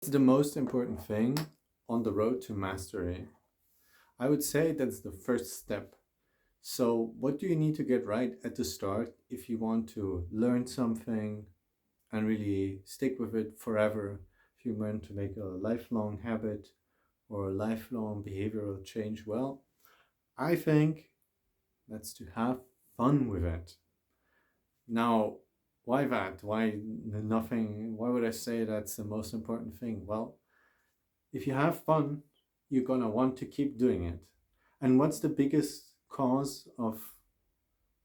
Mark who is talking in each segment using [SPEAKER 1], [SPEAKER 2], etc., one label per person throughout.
[SPEAKER 1] It's the most important thing on the road to mastery. I would say that's the first step. So, what do you need to get right at the start if you want to learn something and really stick with it forever? If you want to make a lifelong habit or a lifelong behavioral change, well, I think that's to have fun with it. Now, why that? Why nothing? Why would I say that's the most important thing? Well, if you have fun, you're gonna want to keep doing it. And what's the biggest cause of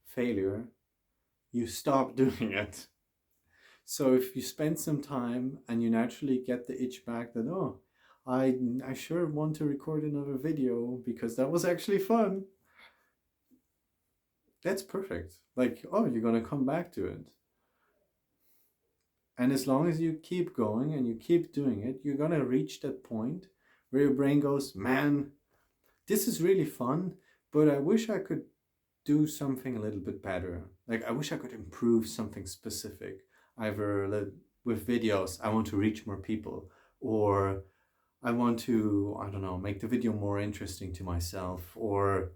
[SPEAKER 1] failure? You stop doing it. So if you spend some time and you naturally get the itch back that, oh, I sure want to record another video because that was actually fun. That's perfect. Like, oh, you're gonna come back to it. And as long as you keep going and you keep doing it, you're gonna reach that point where your brain goes, man, this is really fun, but I wish I could do something a little bit better. Like, I wish I could improve something specific. Either with videos, I want to reach more people, or I want to, I don't know, make the video more interesting to myself, or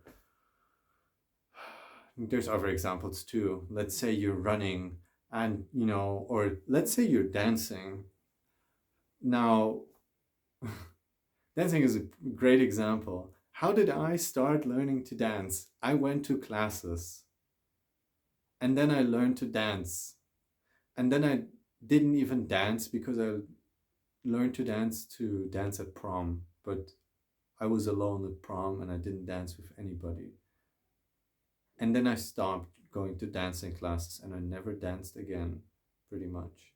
[SPEAKER 1] there's other examples too. Let's say you're running and, or let's say you're dancing. Now, dancing is a great example. How did I start learning to dance? I went to classes and then I learned to dance. And then I didn't even dance because I learned to dance at prom, but I was alone at prom and I didn't dance with anybody. And then I stopped going to dancing classes and I never danced again, pretty much.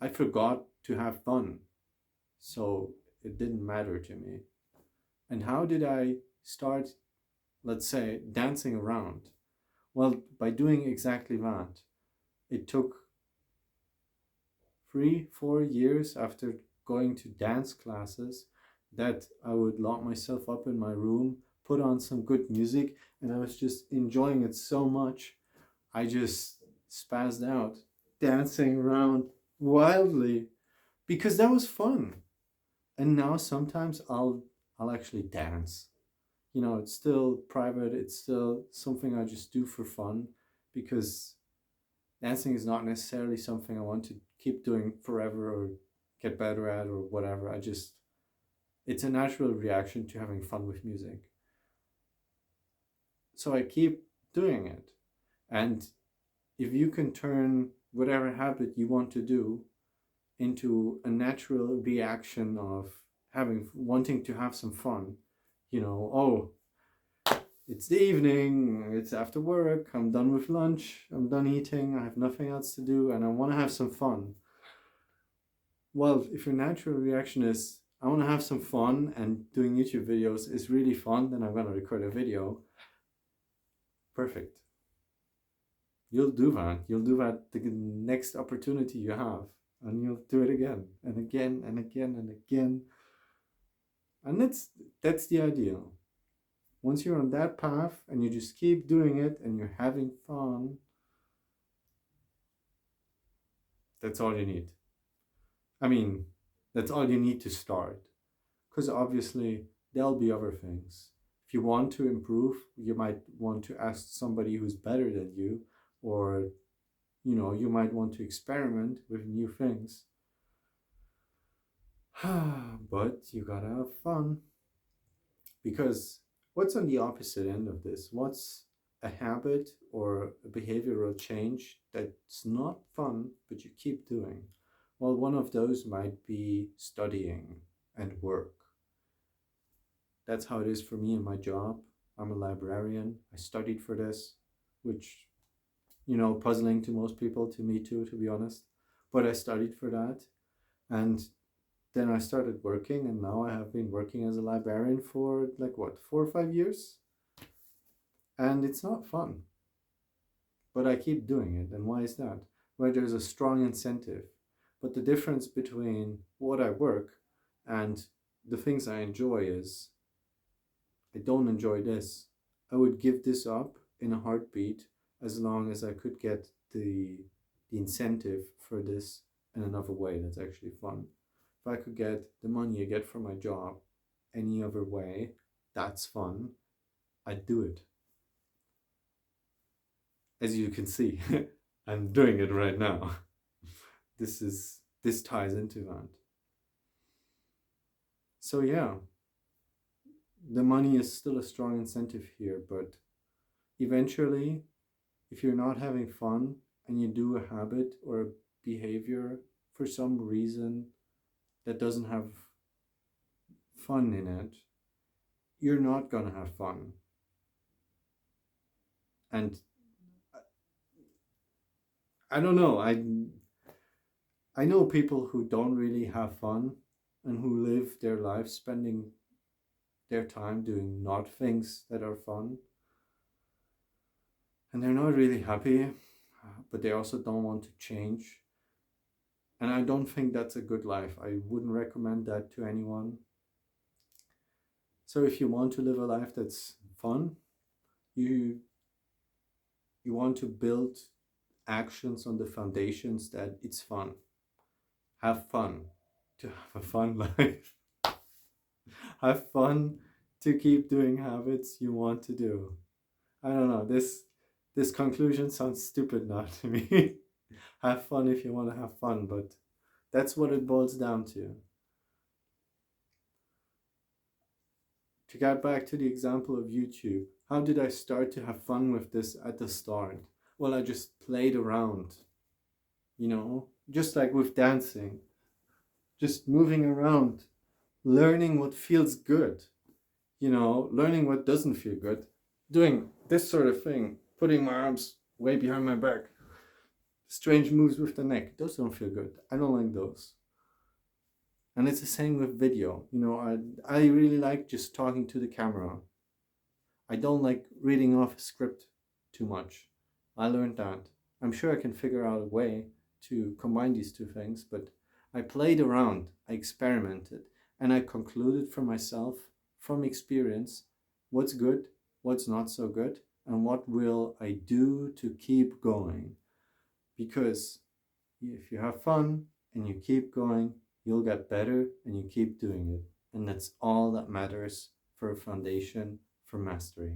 [SPEAKER 1] I forgot to have fun, so it didn't matter to me. And how did I start, let's say, dancing around? Well, by doing exactly that. It took 3, 4 years after going to dance classes that I would lock myself up in my room, put on some good music, and I was just enjoying it so much. I just spazzed out, dancing around wildly because that was fun. And now sometimes I'll actually dance. It's still private, it's still something I just do for fun because dancing is not necessarily something I want to keep doing forever or get better at or whatever. It's a natural reaction to having fun with music. So I keep doing it. And if you can turn whatever habit you want to do into a natural reaction of wanting to have some fun, oh, it's the evening, it's after work, I'm done with lunch, I'm done eating, I have nothing else to do, and I want to have some fun. Well, if your natural reaction is, I want to have some fun and doing YouTube videos is really fun, then I'm going to record a video. Perfect. You'll do that. You'll do that the next opportunity you have, and you'll do it again and again and again and again. And that's the ideal. Once you're on that path and you just keep doing it and you're having fun, that's all you need. I mean, that's all you need to start. Because obviously, there'll be other things. If you want to improve, you might want to ask somebody who's better than you, or you might want to experiment with new things. But you gotta have fun. Because what's on the opposite end of this? What's a habit or a behavioral change that's not fun, but you keep doing? Well, one of those might be studying and work. That's how it is for me in my job. I'm a librarian. I studied for this, which, puzzling to most people, to me too, to be honest. But I studied for that. And then I started working, and now I have been working as a librarian for like what, 4 or 5 years? And it's not fun, but I keep doing it. And why is that? Well, there's a strong incentive. But the difference between what I work and the things I enjoy is I don't enjoy this. I would give this up in a heartbeat as long as I could get the the incentive for this in another way that's actually fun. If I could get the money I get from my job any other way that's fun, I'd do it. As you can see, I'm doing it right now. This ties into that. So yeah, the money is still a strong incentive here, but eventually, if you're not having fun and you do a habit or a behavior for some reason that doesn't have fun in it, you're not gonna have fun. And I don't know, I know people who don't really have fun and who live their life spending their time doing not things that are fun. And they're not really happy, but they also don't want to change. And I don't think that's a good life. I wouldn't recommend that to anyone. So if you want to live a life that's fun, you want to build actions on the foundations that it's fun. Have fun to have a fun life. Have fun to keep doing habits you want to do. I don't know, this conclusion sounds stupid now to me. Have fun if you want to have fun, but that's what it boils down to. To get back to the example of YouTube, how did I start to have fun with this at the start? Well, I just played around, just like with dancing, just moving around, learning what feels good, learning what doesn't feel good, doing this sort of thing, putting my arms way behind my back, strange moves with the neck. Those don't feel good. I don't like those. And it's the same with video. I really like just talking to the camera. I don't like reading off a script too much. I learned that. I'm sure I can figure out a way to combine these two things, but I played around, I experimented, and I concluded for myself from experience what's good, what's not so good, and what will I do to keep going. Because if you have fun and you keep going, you'll get better and you keep doing it. And that's all that matters for a foundation for mastery.